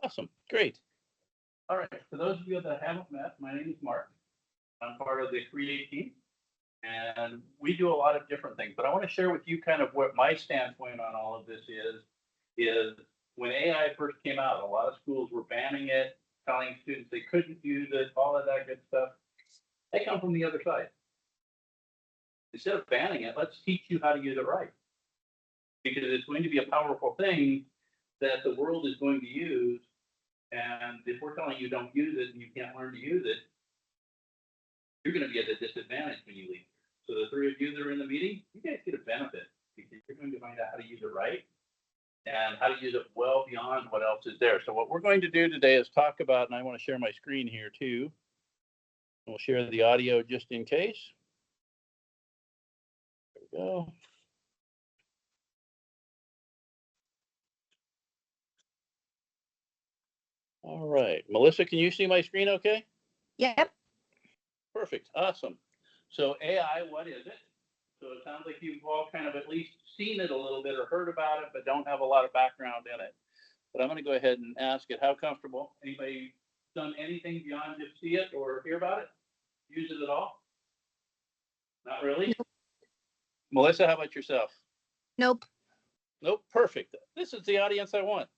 Awesome. Great. All right. For those of you that haven't met, my name is Mark. I'm part of the Create team, and we do a lot of different things. But I want to share with you kind of what my standpoint on all of this is when AI first came out, a lot of schools were banning it, telling students they couldn't use it, all of that good stuff. They come from the other side. Instead of banning it, let's teach you how to use it right. Because it's going to be a powerful thing that the world is going to use. And if we're telling you don't use it and you can't learn to use it, you're going to be at a disadvantage when you leave. So the three of you that are in the meeting, you guys get a benefit because you're going to find out how to use it right and how to use it well beyond what else is there. So what we're going to do today is talk about, and I want to share my screen here too. We'll share the audio just in case. There we go. All right. Melissa, can you see my screen okay? Yep. Perfect. Awesome. So AI, what is it? So it sounds like you've all kind of at least seen it a little bit or heard about it, but don't have a lot of background in it. But I'm going to go ahead and ask it, how comfortable? Anybody done anything beyond just see it or hear about it? Use it at all? Not really? Nope. Melissa, how about yourself? Nope. Nope. Perfect. This is the audience I want.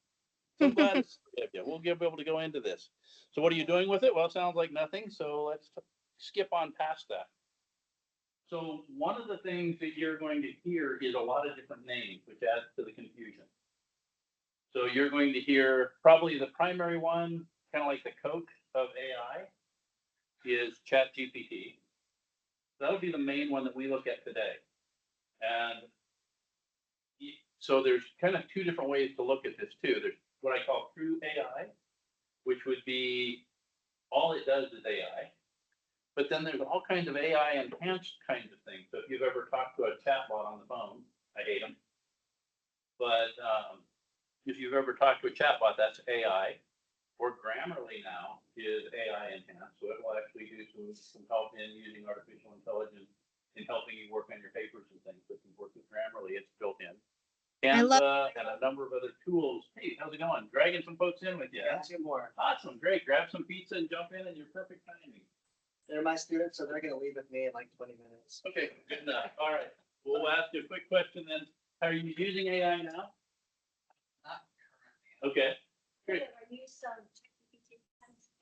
So I'm glad it's, yeah, we'll be able to go into this. So what are you doing with it? Well, it sounds like nothing. So let's skip on past that. So one of the things that you're going to hear is a lot of different names, which adds to the confusion. So you're going to hear probably the primary one, kind of like the Coke of AI, is ChatGPT. That'll be the main one that we look at today. And so there's kind of two different ways to look at this too. There's what I call true AI, which would be all it does is AI. But then there's all kinds of AI enhanced kinds of things. So if you've ever talked to a chatbot on the phone, I hate them. But if you've ever talked to a chatbot, that's AI. Or Grammarly now is AI enhanced. So it will actually do some help in using artificial intelligence in helping you work on your papers and things. So if you work with Grammarly, it's built in. Canva and a number of other tools. Hey, how's it going? Dragging some folks in with you. Yeah, two more. Awesome, great. Grab some pizza and jump in, and you're perfect timing. They're my students, so they're going to leave with me in like 20 minutes. Okay, good enough. All right. We'll ask you a quick question then. Are you using AI now? Not currently. Okay, great.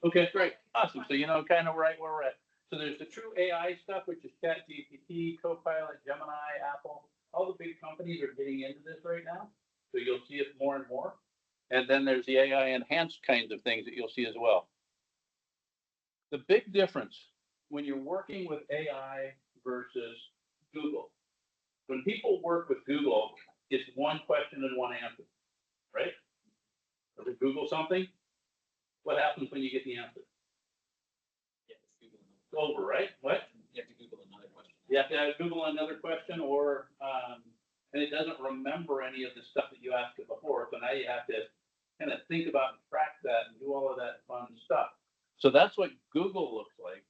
Okay, great. Awesome. So you know kind of right where we're at. So there's the true AI stuff, which is ChatGPT, Copilot, Gemini, Apple. All the big companies are getting into this right now. So you'll see it more and more. And then there's the AI enhanced kinds of things that you'll see as well. The big difference when you're working with AI versus Google, when people work with Google, it's one question and one answer, right? Or they Google something, what happens when you get the answer? It's over, right? What? You have to Google another question. You have to Google another question, or and it doesn't remember any of the stuff that you asked it before. So now you have to kind of think about and track that and do all of that fun stuff. So that's what Google looks like.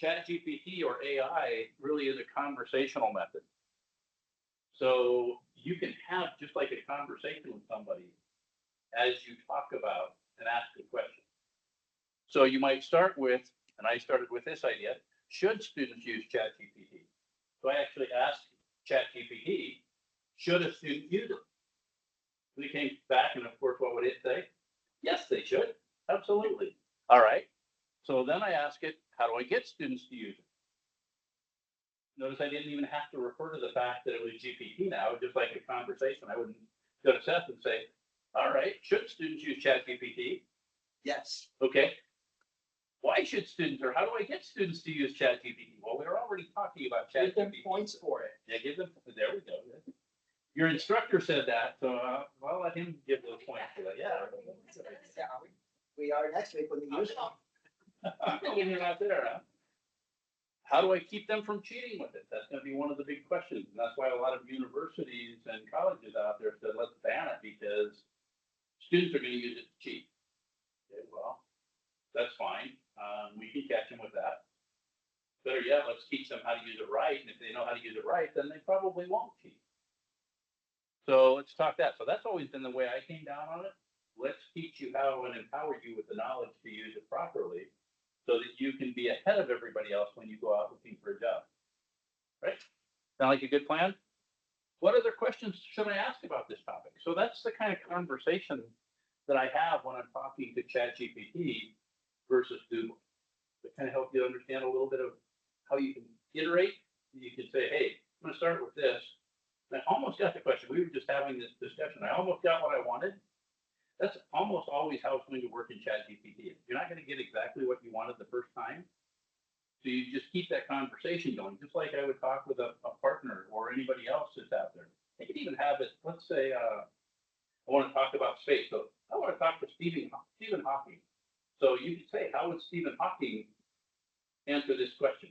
ChatGPT or AI really is a conversational method. So you can have just like a conversation with somebody as you talk about and ask a question. So you might start with, and I started with this idea, should students use ChatGPT? So I actually asked ChatGPT, should a student use it? We came back, and of course, what would it say? Yes, they should. Absolutely. All right. So then I ask it, how do I get students to use it? Notice I didn't even have to refer to the fact that it was GPT now, just like a conversation. I wouldn't go to Seth and say, all right, should students use ChatGPT? Yes. Okay. Why should students, or how do I get students to use ChatGPT? Well, we were already talking about Give them ChatGPT. points for it. Yeah, give them, there we go. Your instructor said that, so I'll let him give those points for that. Yeah. Yeah, we are next week when we use it. When you're not there, huh? How do I keep them from cheating with it? That's going to be one of the big questions. And that's why a lot of universities and colleges out there said, let's ban it because students are going to use it to cheat. Okay, well, that's fine. We can catch them with that. Better yet, let's teach them how to use it right. And if they know how to use it right, then they probably won't cheat. So let's talk that. So that's always been the way I came down on it. Let's teach you how and empower you with the knowledge to use it properly so that you can be ahead of everybody else when you go out looking for a job. Right? Sound like a good plan? What other questions should I ask about this topic? So that's the kind of conversation that I have when I'm talking to ChatGPT versus Google. To kind of help you understand a little bit of how you can iterate. You can say, hey, I'm going to start with this. And I almost got the question. We were just having this discussion. I almost got what I wanted. That's almost always how it's going to work in ChatGPT. You're not going to get exactly what you wanted the first time. So you just keep that conversation going, just like I would talk with a partner or anybody else that's out there. They could even have it, let's say, I want to talk about space. So I want to talk to Stephen Hawking. So you could say, how would Stephen Hawking answer this question?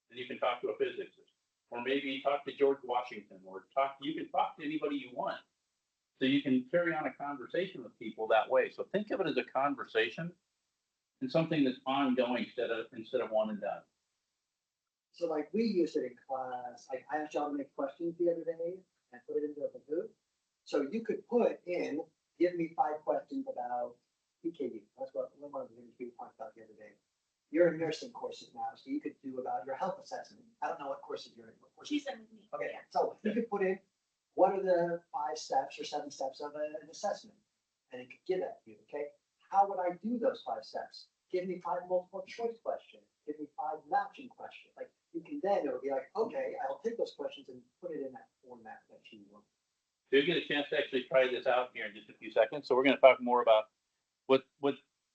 And you can talk to a physicist, or maybe talk to George Washington, or you can talk to anybody you want. So you can carry on a conversation with people that way. So think of it as a conversation and something that's ongoing instead of one and done. So like we use it in class, like I asked y'all to make questions the other day and put it into a Kahoot. So you could put in, give me 5 questions about PKU. That's what one of the things we talked about the other day. You're in nursing courses now, so you could do about your health assessment. I don't know what courses you're in. She's in with me. Okay, Yeah. so you could put in, what are the 5 steps or 7 steps of an assessment? And it could give that to you, okay? How would I do those 5 steps? Give me 5 multiple choice questions. Give me 5 matching questions. Like you can then, it'll be like, okay, I'll take those questions and put it in that format that you want. So you get a chance to actually try this out here in just a few seconds. So we're going to talk more about what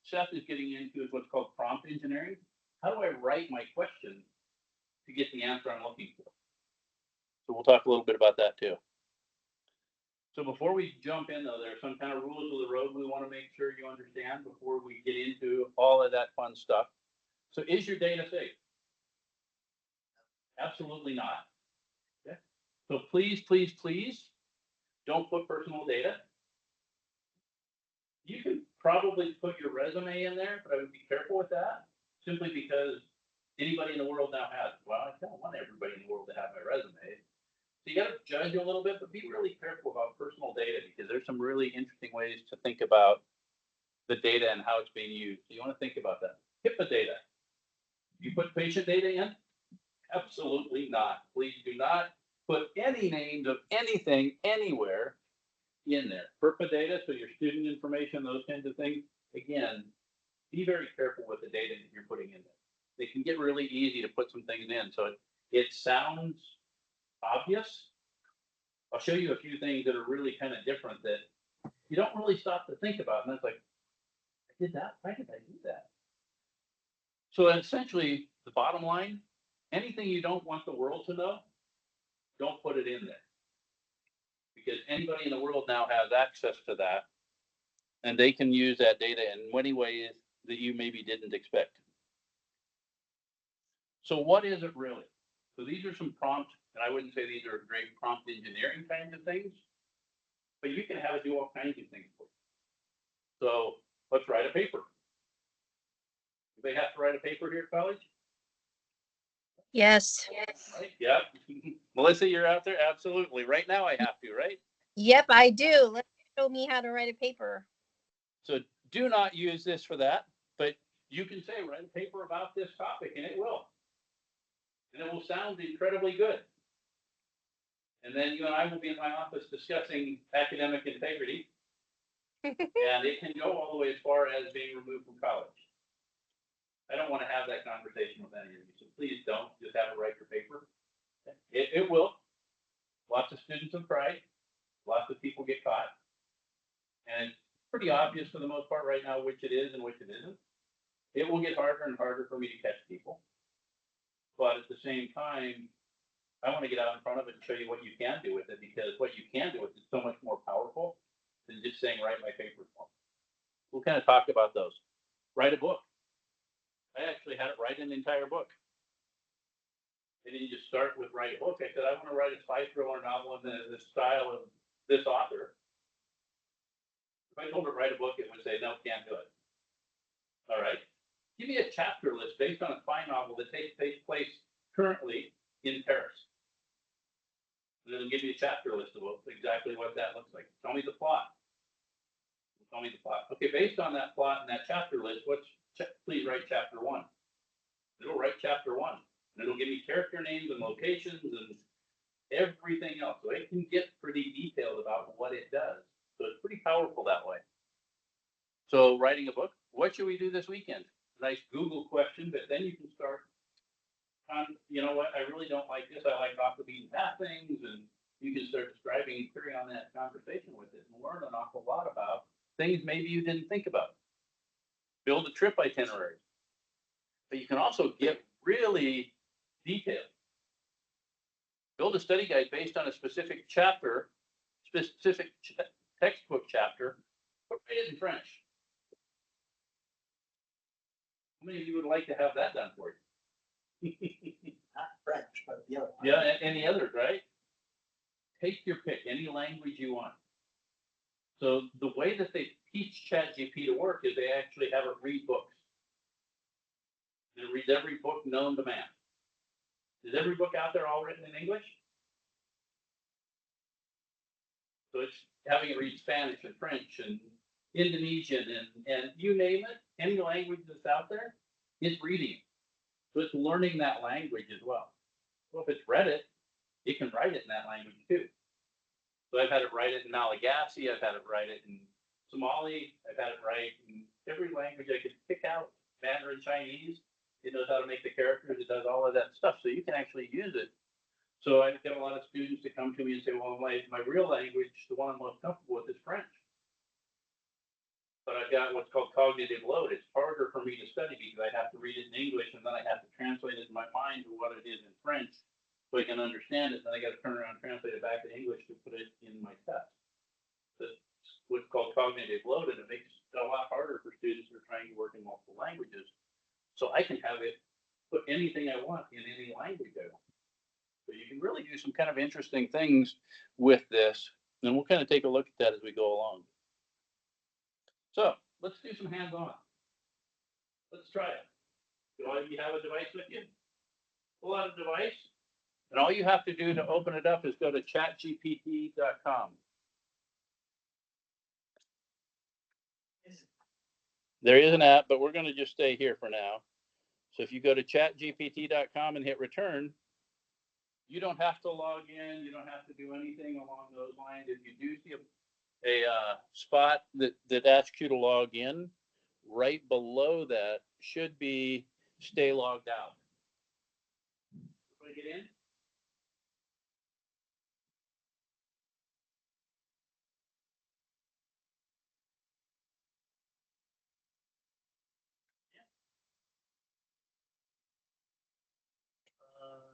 Seth is getting into is what's called prompt engineering. How do I write my question to get the answer I'm looking for? So we'll talk a little bit about that too. So before we jump in though, there are some kind of rules of the road we want to make sure you understand before we get into all of that fun stuff. So is your data safe? Absolutely not. Okay. So please, please, please don't put personal data. You can probably put your resume in there, but I would be careful with that simply because anybody in the world now has, well, I don't want everybody in the world to have my resume. So you got to judge a little bit, but be really careful about personal data because there's some really interesting ways to think about the data and how it's being used. So you want to think about that. HIPAA data. You put patient data in? Absolutely not. Please do not put any names of anything anywhere in there. FERPA data, so your student information, those kinds of things. Again, be very careful with the data that you're putting in there. They can get really easy to put some things in. So it sounds obvious. I'll show you a few things that are really kind of different that you don't really stop to think about. And it's like, I did that? Why did I do that? So essentially, the bottom line, anything you don't want the world to know, don't put it in there. Because anybody in the world now has access to that, and they can use that data in many ways that you maybe didn't expect. So what is it really? So these are some prompt, and I wouldn't say these are great prompt engineering kinds of things, but you can have it do all kinds of things for you. So let's write a paper. Do they have to write a paper here at college? Yes. Right? Yep. Melissa, you're out there? Absolutely. Right now I have to, right? Yep, I do. Let show me how to write a paper. So do not use this for that, but you can say, write a paper about this topic, and it will. And it will sound incredibly good. And then you and I will be in my office discussing academic integrity, and it can go all the way as far as being removed from college. I don't want to have that conversation with any of you, so please don't just have it write your paper. It will. Lots of students have tried. Lots of people get caught. And it's pretty obvious for the most part right now which it is and which it isn't. It will get harder and harder for me to catch people. But at the same time, I want to get out in front of it and show you what you can do with it, because what you can do with it is so much more powerful than just saying, write my paper for me. We'll kind of talk about those. Write a book. I actually had it write an entire book. I didn't just start with write a book. I said, I want to write a spy thriller novel in the style of this author. If I told her to write a book, it would say, no, can't do it. All right. Give me a chapter list based on a spy novel that takes place currently in Paris. And it'll give me a chapter list of exactly what that looks like. Tell me the plot. Tell me the plot. Okay, based on that plot and that chapter list, please write chapter one. It'll write chapter one. And it'll give me character names and locations and everything else. So it can get pretty detailed about what it does. So it's pretty powerful that way. So writing a book, what should we do this weekend? Nice Google question, but then you can start on, you know what, I really don't like this. I like off the beaten path things, and you can start describing and carry on that conversation with it and learn an awful lot about things maybe you didn't think about. Build a trip itinerary. But you can also get really detailed. Build a study guide based on a specific chapter, textbook chapter, but write it in French. How many of you would like to have that done for you? Not French, but the other one. Yeah, any others, right? Take your pick, any language you want. So the way that they teach ChatGPT to work is they actually have it read books. And it reads every book known to man. Is every book out there all written in English? So it's having it read Spanish and French and Indonesian and you name it, any language that's out there, it's reading. So it's learning that language as well. Well, if it's read it, it can write it in that language too. So I've had it write it in Malagasy, I've had it write it in Somali, I've had it write in every language I could pick out, Mandarin Chinese. It knows how to make the characters, it does all of that stuff. So you can actually use it. So I get a lot of students to come to me and say, well, my real language, the one I'm most comfortable with is French. But I've got what's called cognitive load. It's harder for me to study because I have to read it in English and then I have to translate it in my mind to what it is in French so I can understand it. Then I got to turn around and translate it back to English to put it in my test. That's what's called cognitive load, and it makes it a lot harder for students who are trying to work in multiple languages. So I can have it put anything I want in any language I want. So you can really do some kind of interesting things with this, and we'll kind of take a look at that as we go along. So let's do some hands-on. Let's try it. Do all of you have a device with you? Pull out a device, and all you have to do to open it up is go to chatgpt.com. There is an app, but we're going to just stay here for now. So if you go to chatgpt.com and hit return, you don't have to log in. You don't have to do anything along those lines. If you do see a spot that asks you to log in, right below that should be stay logged out. Everybody get in?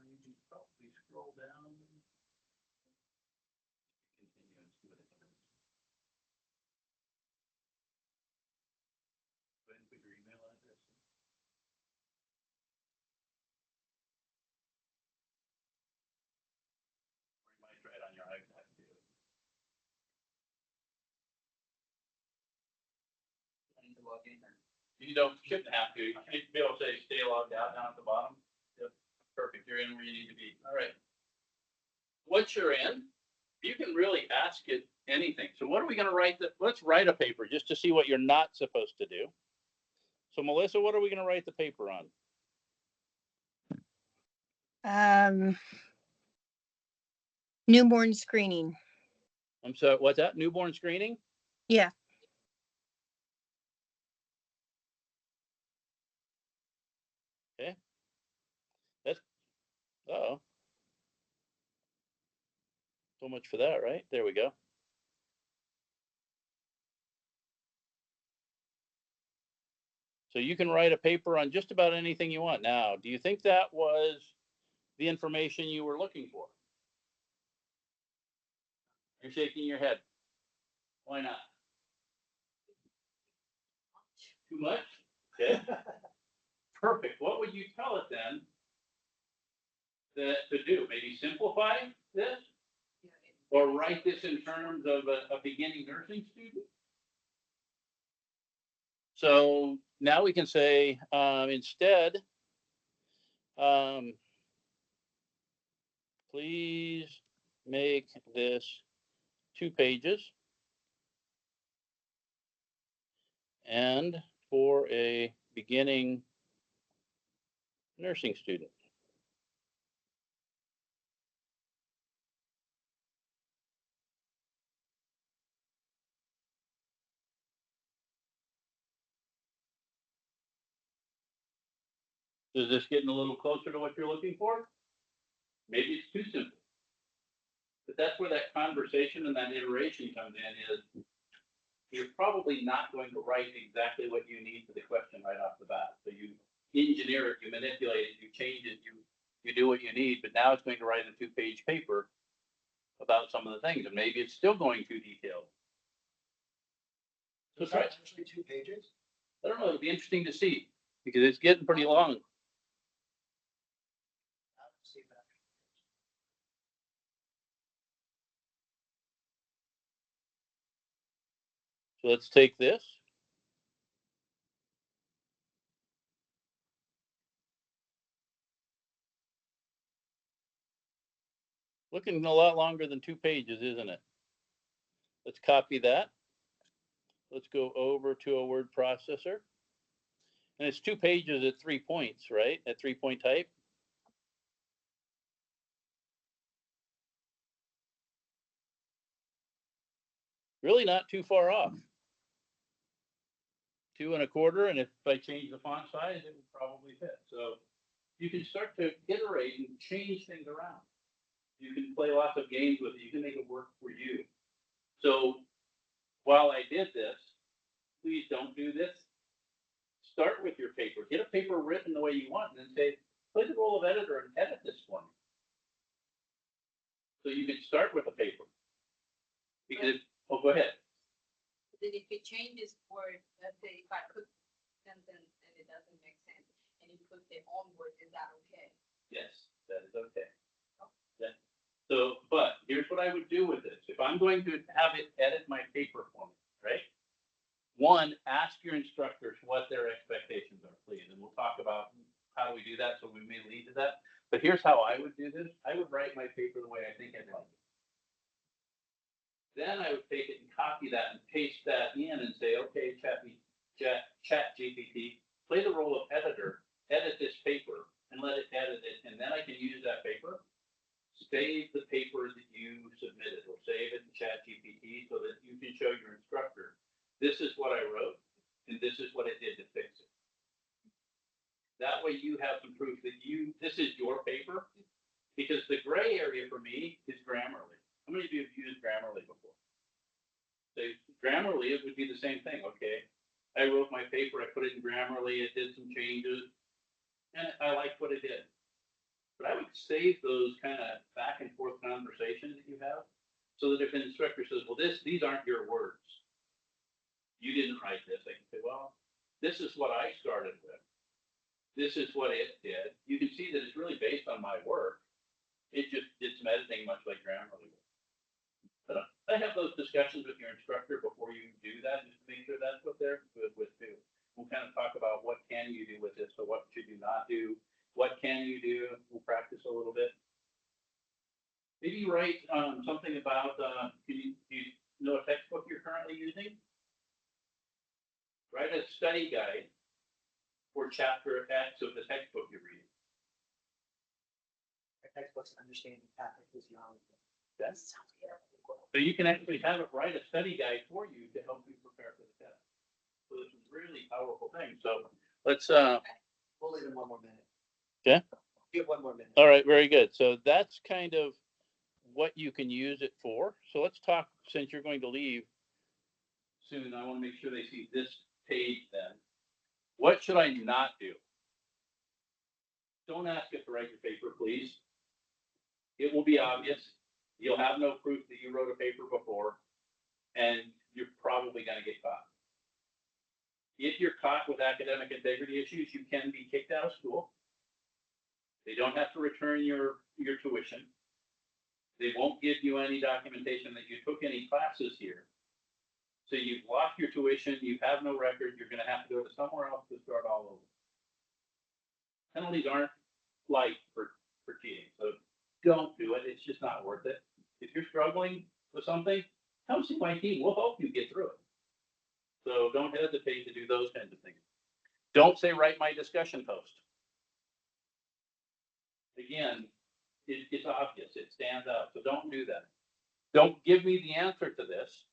You can probably scroll down. Continue and see what it does. Go ahead and put your email address in. Or you might try it on your iPad too. I need to log in there. You shouldn't have to. You should be able to say stay logged out down at the bottom. Yep. Perfect. You're in where you need to be. All right. Once you're in, you can really ask it anything. So what are we going to write? Let's write a paper just to see what you're not supposed to do. So Melissa, what are we going to write the paper on? Newborn screening. I'm sorry, what's that? Newborn screening? Yeah. Okay. Uh-oh. So much for that, right? There we go. So you can write a paper on just about anything you want. Now, do you think that was the information you were looking for? You're shaking your head. Why not? Too much? Okay. Perfect. What would you tell it then to do? Maybe simplify this? Or write this in terms of a beginning nursing student? So now we can say instead, please make this 2 pages. and for a beginning nursing student. Is this getting a little closer to what you're looking for? Maybe it's too simple. But that's where that conversation and that iteration comes in is you're probably not going to write exactly what you need for the question right off the bat. So you engineer it, you manipulate it, you change it, you do what you need, but now it's going to write a 2-page paper about some of the things, and maybe it's still going too detailed. So Is try, that actually 2 pages? I don't know, it'll be interesting to see, because it's getting pretty long. Let's see that. So let's take this. Looking a lot longer than 2 pages, isn't it? Let's copy that. Let's go over to a word processor. And it's 2 pages at 3 points, right? At 3-point type. Really not too far off. 2 1/4, and if I change the font size, it would probably fit. So you can start to iterate and change things around. You can play lots of games with it. You can make it work for you. So while I did this, please don't do this. Start with your paper. Get a paper written the way you want, and then say, play the role of editor and edit this for me. So you can start with a paper. Because, oh, go ahead. Then if it changes word, let's say if I put sentence and it doesn't make sense, and you put the on word, is that okay? Yes, that is okay. Yeah. So, but here's what I would do with this. If I'm going to have it edit my paper for me, right? One, ask your instructors what their expectations are, please. And we'll talk about how do we do that, so we may lead to that. But here's how I would do this. I would write my paper the way I think I'd like it. Then I would take it and copy that and paste that in and say, okay, Chat GPT, play the role of editor, edit this paper, and let it edit it. And then I can use that paper, save the paper that you submitted, or save it to Chat GPT so that you can show your instructor, this is what I wrote, and this is what I did to fix it. That way you have some proof that this is your paper, because the gray area for me is Grammarly. How many of you have used Grammarly before? So Grammarly, it would be the same thing, okay? I wrote my paper, I put it in Grammarly, it did some changes, and I liked what it did. But I would save those kind of back and forth conversations that you have, so that if an instructor says, well, these aren't your words, you didn't write this, I can say, well, this is what I started with. This is what it did. You can see that it's really based on my work. It just did some editing, much like Grammarly would. But I have those discussions with your instructor before you do that, just to make sure that's what they're good with too. We'll kind of talk about what can you do with this, so what should you not do, what can you do. We'll practice a little bit. Maybe write something about, do you know a textbook you're currently using? Write a study guide for chapter X of the textbook you're reading. Our textbooks understanding Catholic physiology. That's so you can actually have it write a study guide for you to help you prepare for the test. So this is really powerful thing. So let's We'll leave in 1 more minute. Okay. Give 1 more minute. all right, very good. So that's kind of what you can use it for. So let's talk, since you're going to leave soon, I want to make sure they see this page then. What should I not do? Don't ask it to write your paper, please. It will be obvious. You'll have no proof that you wrote a paper before, and you're probably going to get caught. If you're caught with academic integrity issues, you can be kicked out of school. They don't have to return your tuition. They won't give you any documentation that you took any classes here. So you've lost your tuition, you have no record, you're going to have to go to somewhere else to start all over. Penalties aren't light for cheating, so don't do it. It's just not worth it. If you're struggling with something, come see my team. We'll help you get through it. So don't hesitate to do those kinds of things. Don't say, write my discussion post. Again, it's obvious, it stands out, so don't do that. Don't give me the answer to this.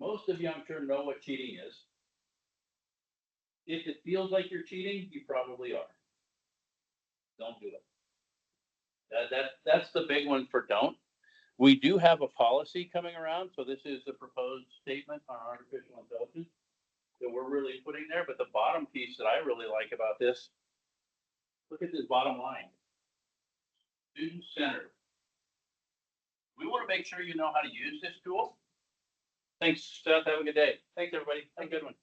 Most of you, I'm sure, know what cheating is. If it feels like you're cheating, you probably are. Don't do it. That's the big one for don't. We do have a policy coming around, so this is the proposed statement on artificial intelligence that we're really putting there, but the bottom piece that I really like about this, look at this bottom line. Student-centered. We want to make sure you know how to use this tool. Thanks, Seth. Have a good day. Thanks, everybody. Have a good one.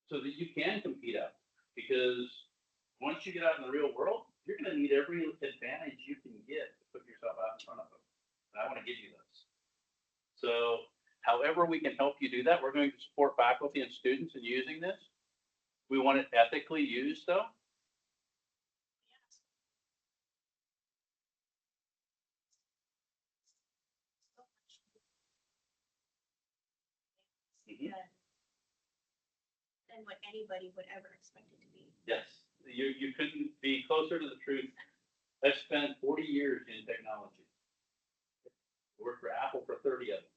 So that you can compete out, because once you get out in the real world, you're going to need every advantage you can get to put yourself out in front of them. And I want to give you those. So however we can help you do that, we're going to support faculty and students in using this. We want it ethically used, though. Mhm. Than what anybody would ever expect it to be. Yes, you couldn't be closer to the truth. I've spent 40 years in technology. Worked for Apple for 30 of them.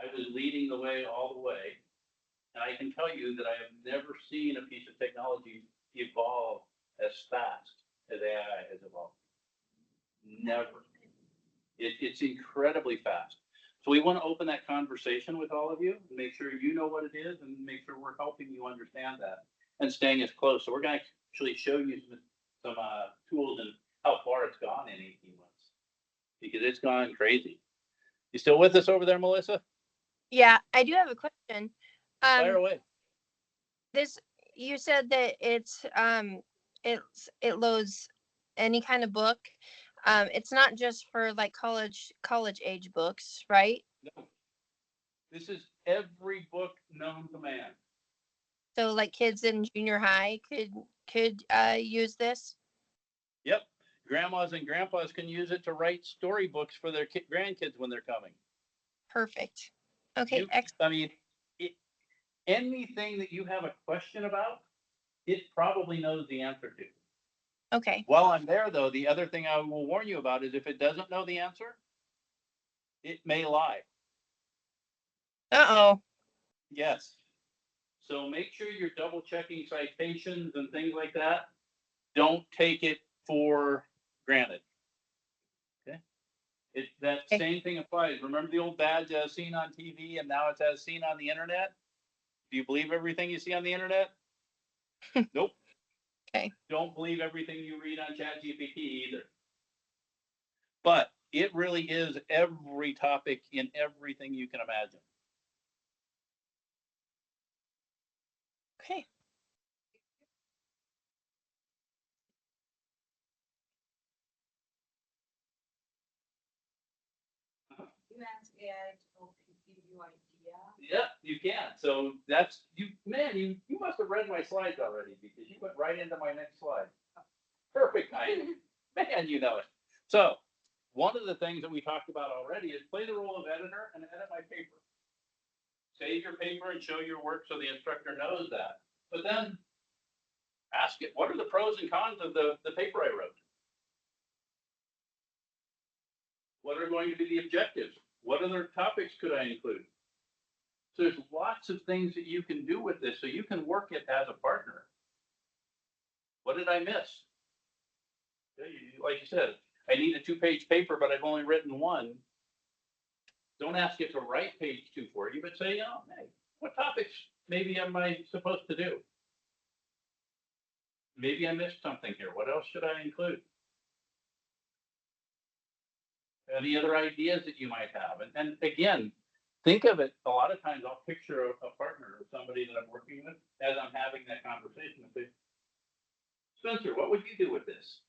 I was leading the way all the way. And I can tell you that I have never seen a piece of technology evolve as fast as AI has evolved. Never. It's incredibly fast. So we want to open that conversation with all of you, and make sure you know what it is, and make sure we're helping you understand that and staying as close. So we're going to actually show you some tools and how far it's gone in 18 months, because it's gone crazy. You still with us over there, Melissa? Yeah, I do have a question. Fire away. This, you said that it loads any kind of book. It's not just for like college age books, right? No. This is every book known to man. So like kids in junior high could use this. Yep. Grandmas and grandpas can use it to write storybooks for their grandkids when they're coming. Perfect. Okay. I mean, anything that you have a question about, it probably knows the answer to. Okay. While I'm there, though, the other thing I will warn you about is if it doesn't know the answer, it may lie. Uh-oh. Yes. So make sure you're double checking citations and things like that. Don't take it for granted. Okay. That Okay. same thing applies. Remember the old badge as seen on TV, and now it's as seen on the internet? Do you believe everything you see on the internet? Nope. Okay. Don't believe everything you read on ChatGPT either. But it really is every topic in everything you can imagine. Okay. You ask AI to give you idea. Yeah, you can. So that's you, man. You must have read my slides already, because you went right into my next slide. Perfect timing. Man, you know it. So one of the things that we talked about already is play the role of editor and edit my paper. Save your paper and show your work so the instructor knows that. But then ask it, what are the pros and cons of the paper I wrote? What are going to be the objectives? What other topics could I include? So there's lots of things that you can do with this, so you can work it as a partner. What did I miss? Like you said, I need a 2-page paper, but I've only written one. Don't ask it to write page 2 for you, but say, oh, hey, what topics maybe am I supposed to do? Maybe I missed something here. What else should I include? Any other ideas that you might have? And again, think of it, a lot of times I'll picture a partner or somebody that I'm working with as I'm having that conversation and say, Spencer, what would you do with this?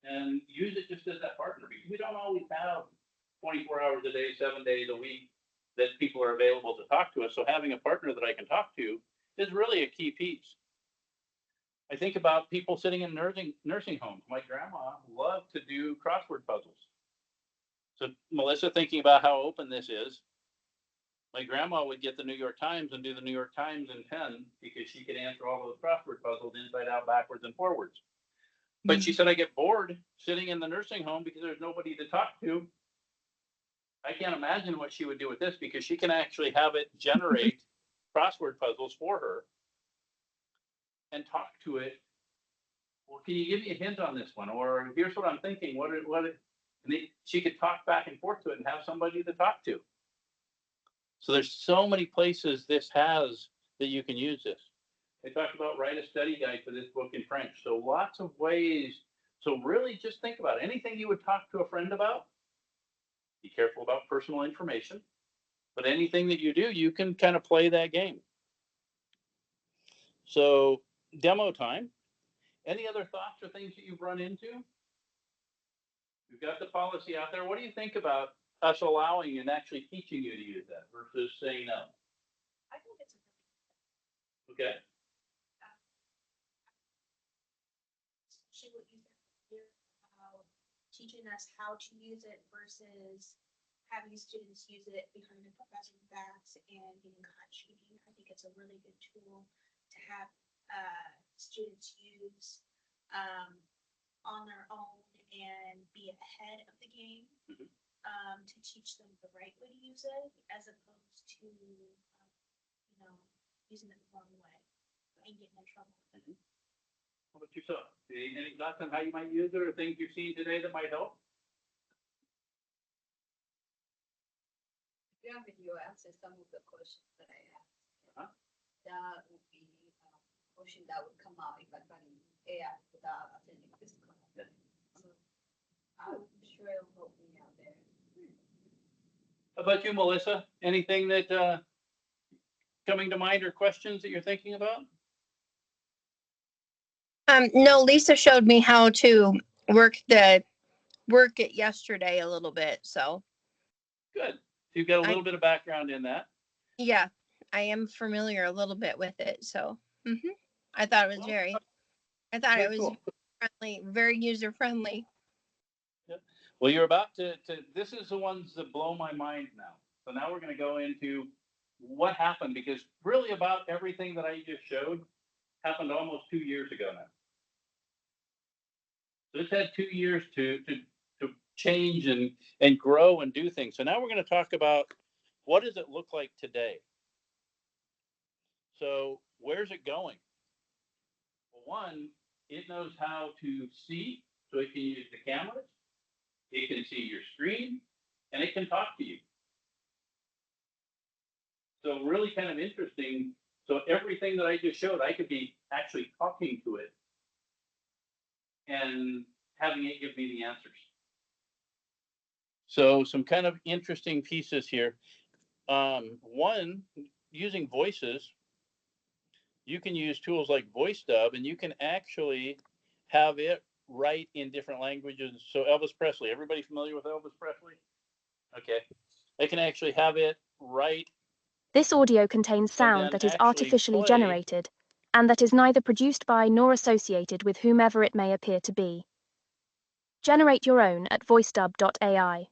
And use it just as that partner, because we don't always have 24 hours a day, 7 days a week that people are available to talk to us. So having a partner that I can talk to is really a key piece. I think about people sitting in nursing homes. My grandma loved to do crossword puzzles. So Melissa, thinking about how open this is, My grandma would get the New York Times and do the New York Times in pen because she could answer all those crossword puzzles inside out, backwards, and forwards. But she said, I get bored sitting in the nursing home because there's nobody to talk to. I can't imagine what she would do with this because she can actually have it generate crossword puzzles for her and talk to it. Well, can you give me a hint on this one? Or here's what I'm thinking. She could talk back and forth to it and have somebody to talk to. So there's so many places this has that you can use this. They talked about write a study guide for this book in French. So lots of ways. So really just think about it. Anything you would talk to a friend about. Be careful about personal information. But anything that you do, you can kind of play that game. So demo time. Any other thoughts or things that you've run into? We've got the policy out there. What do you think about us allowing and actually teaching you to use that versus saying no? I think it's Okay. Especially what you said here about teaching us how to use it versus having students use it behind the professor's backs and getting caught cheating. I think it's a really good tool to have students use on their own and be ahead of the game, to teach them the right way to use it as opposed to using it the wrong way and getting in trouble with it. How about yourself? Any thoughts on how you might use it or things you've seen today that might help? Yeah, when you answer some of the questions that I asked, that would be question that would come out if I can AI without attending this class. Yeah. So I'm sure it'll help me out there. How about you, Melissa? Anything that coming to mind or questions that you're thinking about? No, Lisa showed me how to work it yesterday a little bit. So Good. So you've got a little bit of background in that. yeah, I am familiar a little bit with it. So I thought it was Well, it was cool. friendly, very user friendly. Well, you're about to, this is the ones that blow my mind now. So now we're going to go into what happened because really about everything that I just showed happened almost 2 years ago now. So it's had 2 years to change and grow and do things. So now we're going to talk about what does it look like today? So where's it going? Well, one, it knows how to see, so it can use the cameras, it can see your screen, and it can talk to you. So really kind of interesting. So everything that I just showed, I could be actually talking to it and having it give me the answers. So some kind of interesting pieces here. One, using voices, you can use tools like VoiceDub, and you can actually have it write in different languages. So Elvis Presley, everybody familiar with Elvis Presley? Okay. I can actually have it write. This audio contains sound that is actually artificially play. generated and that is neither produced by nor associated with whomever it may appear to be. Generate your own at voicedub.ai.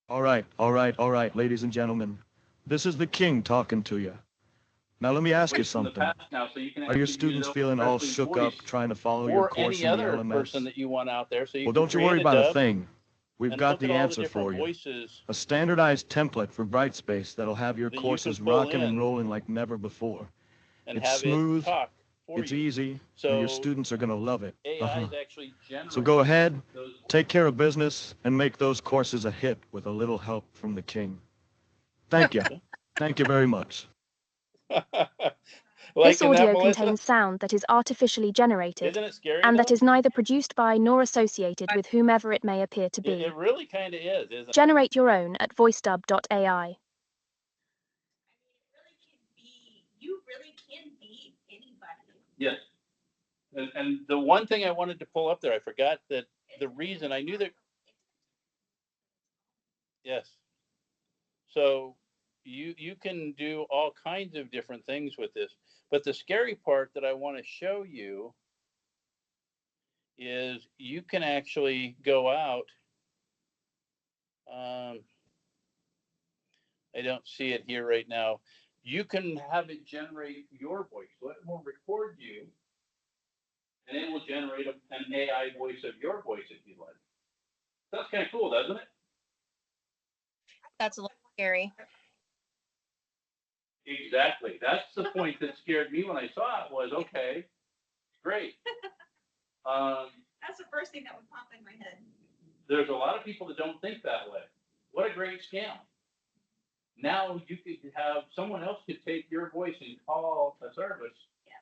All right, ladies and gentlemen. This is the king talking to you. Now let me ask you something. Now, so you can Are your actually students use feeling all Presley's shook up voice trying to follow your or course any in the other person LMS? that you want out there? So you Well, can don't you create worry a about a dub thing. We've and got look the at all answer different for you. voices A standardized template for Brightspace that'll have your that you courses can pull rocking and in rolling like never before. and It's have smooth, it talk for it's you. easy, So and your students are going to love it. AI is actually generating. So go ahead, those take care of business, and make those courses a hit with a little help from the king. Thank you. Thank you very much. This Liking that, audio Melissa? contains sound that is artificially generated Isn't it scary and that though? is neither produced by nor associated with whomever it may appear to be. It really kind of is, isn't it? Generate your own at voicedub.ai. I mean, you really can be anybody. Yes. And the one thing I wanted to pull up there, I forgot that the reason I knew that. Yes. So you can do all kinds of different things with this, but the scary part that I want to show you is you can actually go out. I don't see it here right now. You can have it generate your voice. So it will record you, and it will generate an AI voice of your voice if you like. That's kind of cool, doesn't it? That's a little scary. Exactly. That's the point that scared me when I saw it. Was okay, great. That's the first thing that would pop in my head. There's a lot of people that don't think that way. What a great scam. Now you could have someone else could take your voice and call a service. Yeah.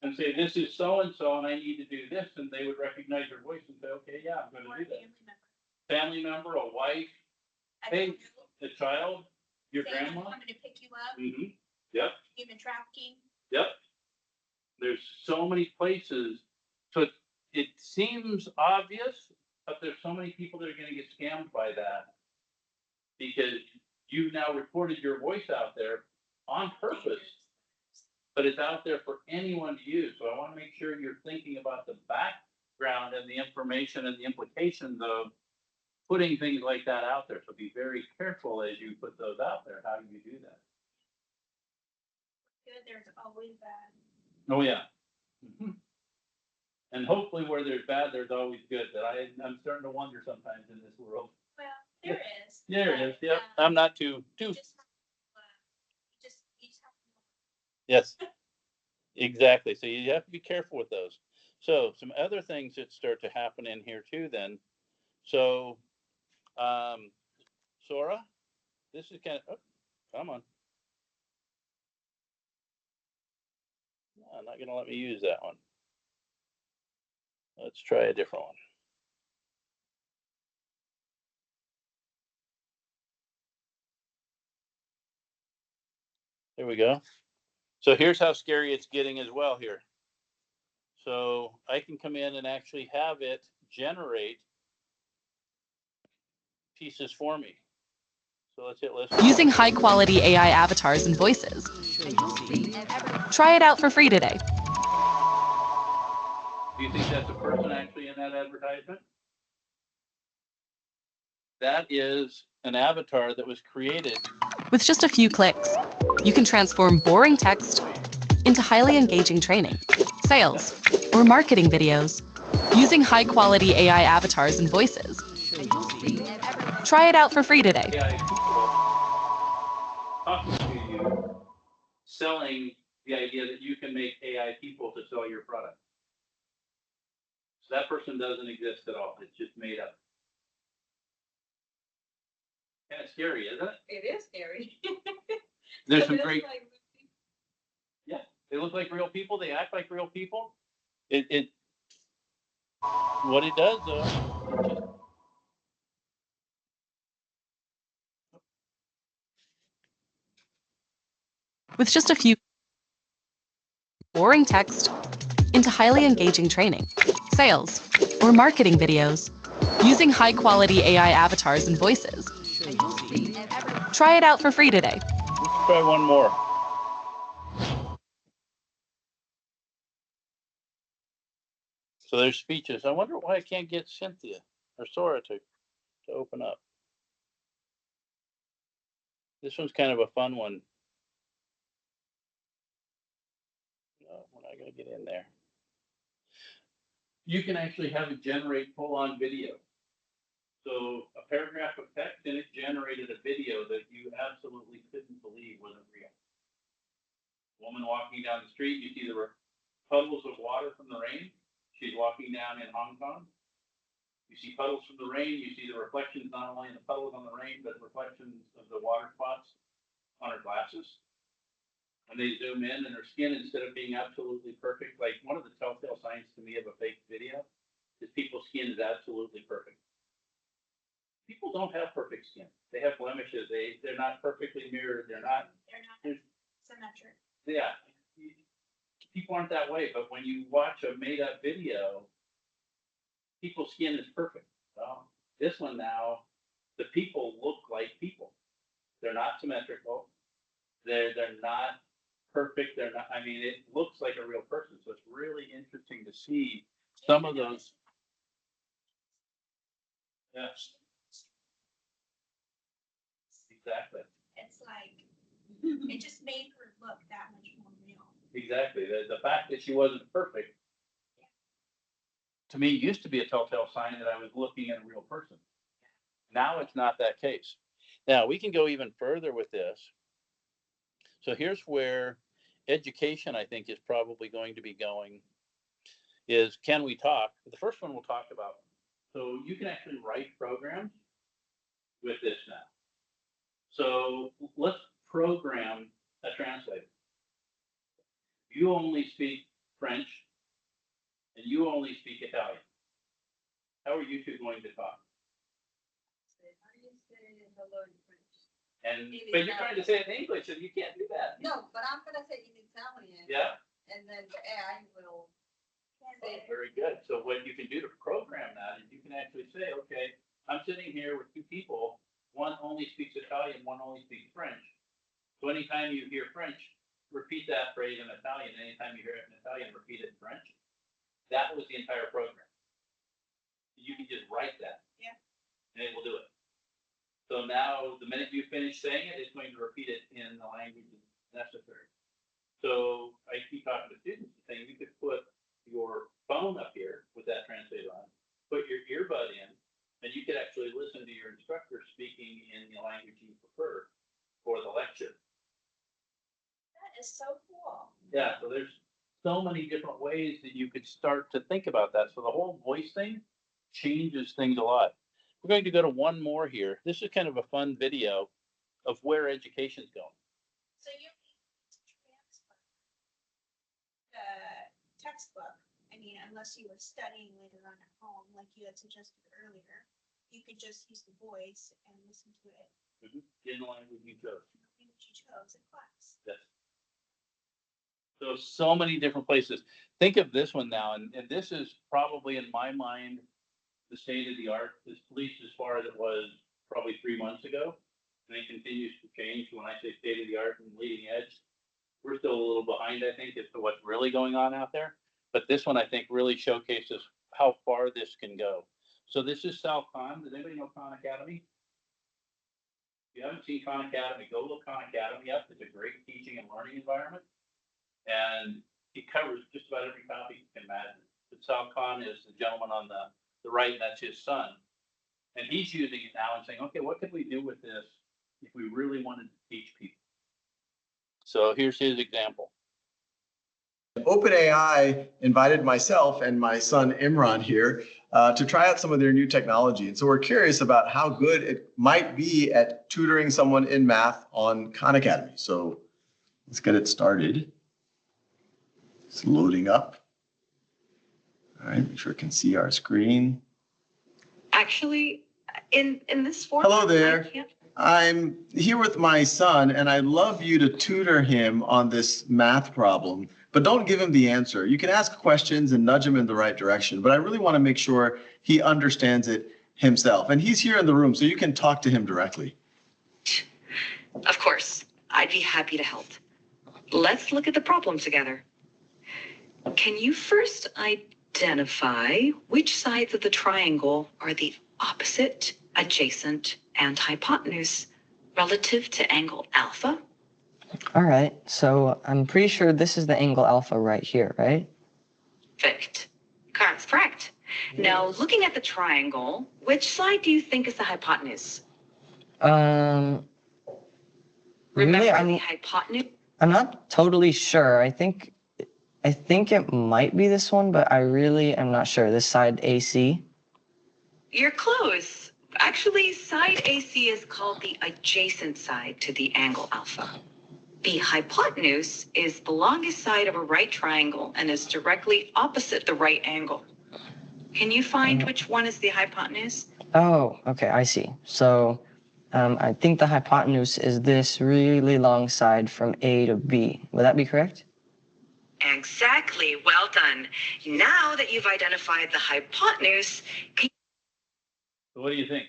And say, this is so-and-so and I need to do this. And they would recognize your voice and say, okay, yeah, I'm Or going a to do that. family member. Family member, a wife, I Hey, don't know. a child, your Saying I'm grandma. coming to pick you up, Mm-hmm. Yep. human trafficking. Yep. There's so many places. So it seems obvious, but there's so many people that are going to get scammed by that because you now recorded your voice out there on purpose, but it's out there for anyone to use. So I want to make sure you're thinking about the background and the information and the implications of putting things like that out there. So be very careful as you put those out there, how you do that. Good, there's always bad. Oh, yeah. Mhm. And hopefully where there's bad, there's always good. That I'm starting to wonder sometimes in this world. Well, there is. There it but, is. Yep. um, I'm not too. you just have to know. Yes. Exactly. So you have to be careful with those. So some other things that start to happen in here too then. So Sora, this is kind of, oh, come on. No, not going to let me use that one. Let's try a different one. There we go. So here's how scary it's getting as well here. So I can come in and actually have it generate pieces for me. So let's hit listen. Using high-quality AI avatars and voices. Try it out for free today. Do you think that's a person actually in that advertisement? That is an avatar that was created. With just a few clicks, you can transform boring text into highly engaging training, sales, or marketing videos using high-quality AI avatars and voices. Try it out for free today. AI people talking to you, selling the idea that you can make AI people to sell your product. So that person doesn't exist at all. It's just made up. Kind of scary, isn't it? It is scary. There's So some it's great. like- Yeah, they look like real people. They act like real people. What it does though, it just, With just a few boring text into highly engaging training, sales, or marketing videos using high-quality AI avatars and voices. Try it out for free today. let's try one more. So there's speeches. I wonder why I can't get Cynthia or Sora to open up. This one's kind of a fun one. No, we're not going to get in there. You can actually have it generate full-on video. So a paragraph of text and it generated a video that you absolutely couldn't believe wasn't real. Woman walking down the street, you see the puddles of water from the rain. She's walking down in Hong Kong. You see puddles from the rain. You see the reflections not only in the puddles on the rain, but reflections of the water spots on her glasses. And they zoom in, and her skin, instead of being absolutely perfect, like one of the telltale signs to me of a fake video is people's skin is absolutely perfect. People don't have perfect skin. They have blemishes. They're not perfectly mirrored. They're not Symmetric. Yeah, people aren't that way, but when you watch a made-up video, people's skin is perfect. Well, this one now, the people look like people. They're not symmetrical. They're not perfect. They're not. I mean, it looks like a real person. So it's really interesting to see some of those. Yeah, exactly. It's like, it just made her look that much more real. Exactly. The fact that she wasn't perfect, to me, used to be a telltale sign that I was looking at a real person. Now it's not that case. Now we can go even further with this. So here's where education, I think, is probably going to be going is, can we talk? The first one we'll talk about. So you can actually write programs with this now. So let's program a translator. You only speak French and you only speak Italian. How are you two going to talk? How do you say hello in French? And but you're trying to say it in English, and you can't do that. No, but I'm gonna say in Italian. Yeah. And then the AI will say. Very good. So what you can do to program that is you can actually say, okay, I'm sitting here with two people. One only speaks Italian, one only speaks French. So anytime you hear French, repeat that phrase in Italian. Anytime you hear it in Italian, repeat it in French. That was the entire program. You can just write that. Yeah. And it will do it. So now the minute you finish saying it, it's going to repeat it in the language necessary. So I keep talking to students saying you could put your phone up here with that translator on, put your earbud in, and you could actually listen to your instructor speaking in the language you prefer for the lecture. That is so cool. Yeah, so there's so many different ways that you could start to think about that. So the whole voice thing changes things a lot. We're going to go to one more here. This is kind of a fun video of where education's going. So you transfer the textbook. I mean, unless you were studying later on at home, like you had suggested earlier, you could just use the voice and listen to it In the language you chose. in what you chose in class. Yes. So many different places. Think of this one now, and this is probably in my mind the state of the art, at least as far as it was probably 3 months ago, and it continues to change. When I say state of the art and leading edge, we're still a little behind, I think, as to what's really going on out there. But this one, I think, really showcases how far this can go. So this is South Khan. Does anybody know Khan Academy? If you haven't seen Khan Academy, go look Khan Academy up. It's a great teaching and learning environment. And it covers just about every topic you can imagine. But South Khan is the gentleman on the right, and that's his son. And he's using it now and saying, okay, what could we do with this if we really wanted to teach people? So here's his example. OpenAI invited myself and my son Imran here to try out some of their new technology. And so we're curious about how good it might be at tutoring someone in math on Khan Academy. So let's get it started. It's loading up. All right, make sure it can see our screen. Actually, in this format, Hello there. I can't. I'm here with my son, and I'd love you to tutor him on this math problem, but don't give him the answer. You can ask questions and nudge him in the right direction, but I really want to make sure he understands it himself. And he's here in the room, so you can talk to him directly. Of course, I'd be happy to help. Let's look at the problem together. Can you first identify which sides of the triangle are the opposite, adjacent, and hypotenuse relative to angle alpha? All right, so I'm pretty sure this is the angle alpha right here, right? Perfect. That's correct. Now, looking at the triangle, which side do you think is the hypotenuse? Really, Remember the hypotenuse? I'm not totally sure. I think it might be this one, but I really am not sure. This side AC. You're close. Actually, side AC is called the adjacent side to the angle alpha. The hypotenuse is the longest side of a right triangle and is directly opposite the right angle. Can you find which one is the hypotenuse? Oh, okay, I see. So I think the hypotenuse is this really long side from A to B. Would that be correct? Exactly. Well done. Now that you've identified the hypotenuse, So what do you think?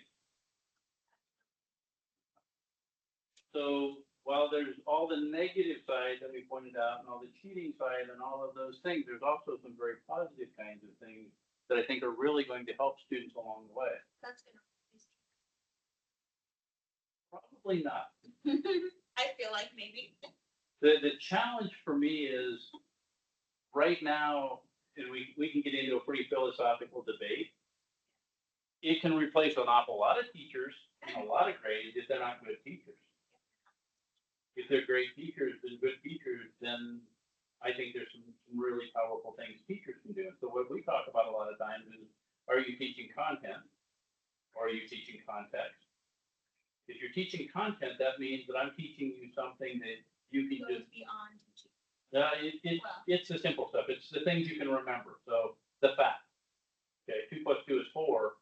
So while there's all the negative side that we pointed out and all the cheating side and all of those things, there's also some very positive kinds of things that I think are really going to help students along the way. That's gonna. Probably not. feel like maybe. The challenge for me is right now, and we can get into a pretty philosophical debate. It can replace an awful lot of teachers and a lot of grades if they're not good teachers. If they're great teachers and good teachers, then I think there's some really powerful things teachers can do. So what we talk about a lot of times is, are you teaching content or are you teaching context? If you're teaching content, that means that I'm teaching you something that you can Goes just, beyond teaching. it's the simple stuff. It's the things you can remember. So the fact, okay, 2 + 2 is 4.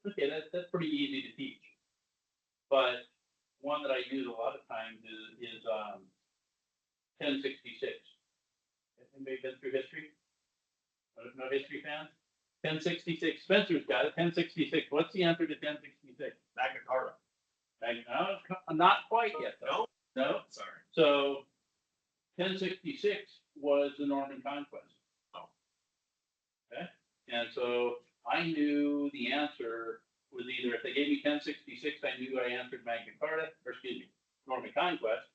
Okay, that's pretty easy to teach. But one that I use a lot of times is 1066. Anybody been through history? No history fans? 1066. Spencer's got it. 1066. What's the answer to 1066? Magna Carta. No, not quite yet, though. No? Sorry. So 1066 was the Norman Conquest. Oh. Okay. And so I knew the answer was either, if they gave me 1066, I knew I answered Magna Carta, or excuse me, Norman Conquest.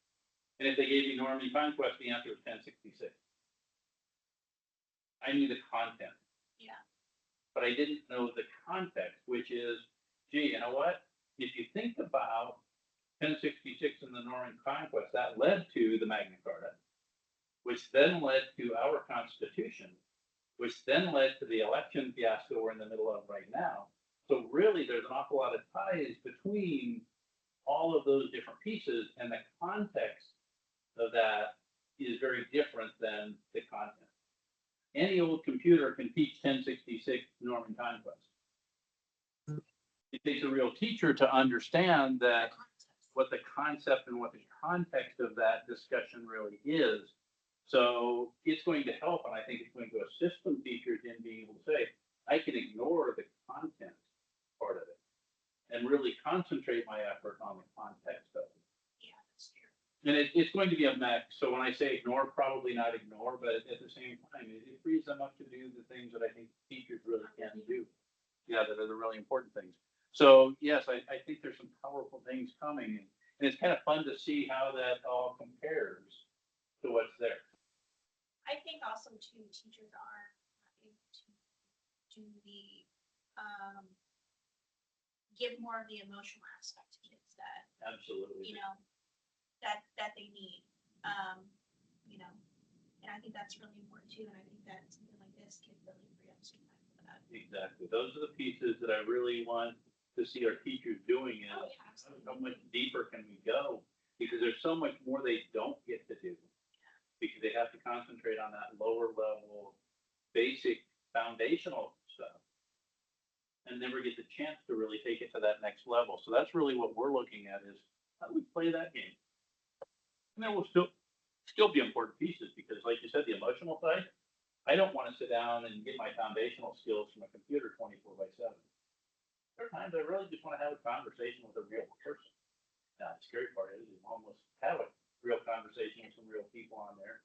And if they gave me Norman Conquest, the answer was 1066. I knew the content. Yeah. But I didn't know the context, which is, gee, you know what? If you think about 1066 and the Norman Conquest, that led to the Magna Carta, which then led to our Constitution, which then led to the election fiasco we're in the middle of right now. So really, there's an awful lot of ties between all of those different pieces, and the context of that is very different than the content. Any old computer can teach 1066 Norman Conquest. It takes a real teacher to understand that what the concept and what the context of that discussion really is. So it's going to help, and I think it's going to assist some teachers in being able to say, I can ignore the content part of it and really concentrate my effort on the context of it. Yeah, that's true. And it's going to be a mix. So when I say ignore, probably not ignore, but at the same time, it frees them up to do the things that I think teachers really can do. Yeah, that are the really important things. So yes, I think there's some powerful things coming, and it's kind of fun to see how that all compares to what's there. I think also too, teachers are able to do the, give more of the emotional aspect to kids that, Absolutely. you know, that they need, you know, and I think that's really important too, and I think that something like this can really free up some time for that. Exactly. Those are the pieces that I really want to see our teachers doing is Oh, yeah, absolutely. how much deeper can we go? Because there's so much more they don't get to do. Because they have to concentrate on that lower level, basic foundational stuff. And never get the chance to really take it to that next level. So that's really what we're looking at is how do we play that game? And there will still be important pieces because like you said, the emotional side, I don't want to sit down and get my foundational skills from a computer 24/7. There are times I really just want to have a conversation with a real person. Now, the scary part is you almost have a real conversation with some real people on there.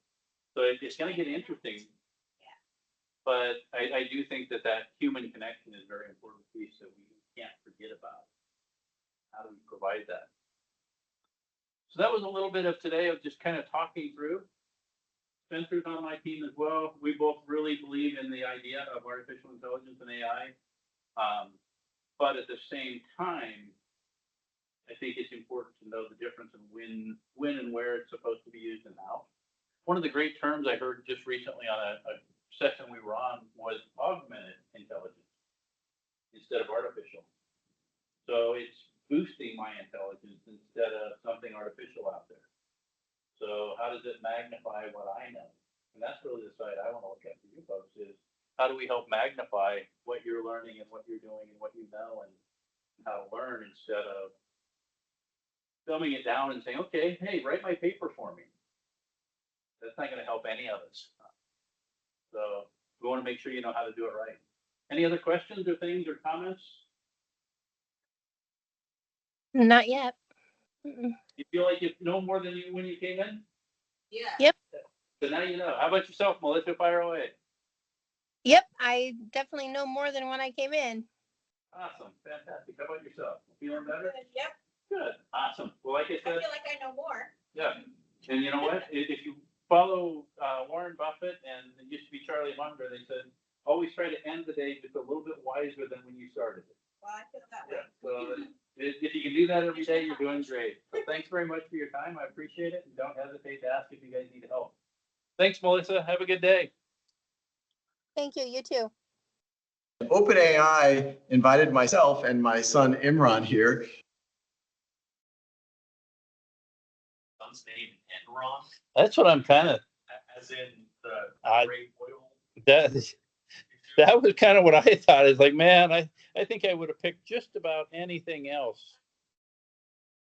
So it's going to get interesting. Yeah. But I do think that human connection is a very important piece that we can't forget about. How do we provide that? So that was a little bit of today of just kind of talking through. Spencer's on my team as well. We both really believe in the idea of artificial intelligence and AI. But at the same time, I think it's important to know the difference in when and where it's supposed to be used and how. One of the great terms I heard just recently on a session we were on was augmented intelligence instead of artificial. So it's boosting my intelligence instead of something artificial out there. So how does it magnify what I know? And that's really the side I want to look at for you folks is how do we help magnify what you're learning and what you're doing and what you know and how to learn instead of dumbing it down and saying, okay, hey, write my paper for me. That's not going to help any of us. So we want to make sure you know how to do it right. Any other questions or things or comments? Not yet. Mm-mm. You feel like you know more than you when you came in? Yeah. Yep. So now you know. How about yourself, Melissa? Fire away. Yep. I definitely know more than when I came in. Awesome. Fantastic. How about yourself? Feeling better? Yep. Good. Awesome. Well, like I I said, feel like I know more. Yeah, and you know what? If you follow Warren Buffett and it used to be Charlie Munger, they said, always try to end the day just a little bit wiser than when you started it. Well, I feel that Yeah, way. so if you can do that every day, you're doing great. So thanks very much for your time. I appreciate it. And don't hesitate to ask if you guys need help. Thanks, Melissa. Have a good day. Thank you. You too. OpenAI invited myself and my son Imran here. Son's name Enron, That's what I'm kind of, as in the I- great oil. that was kind of what I thought. It's like, man, I think I would have picked just about anything else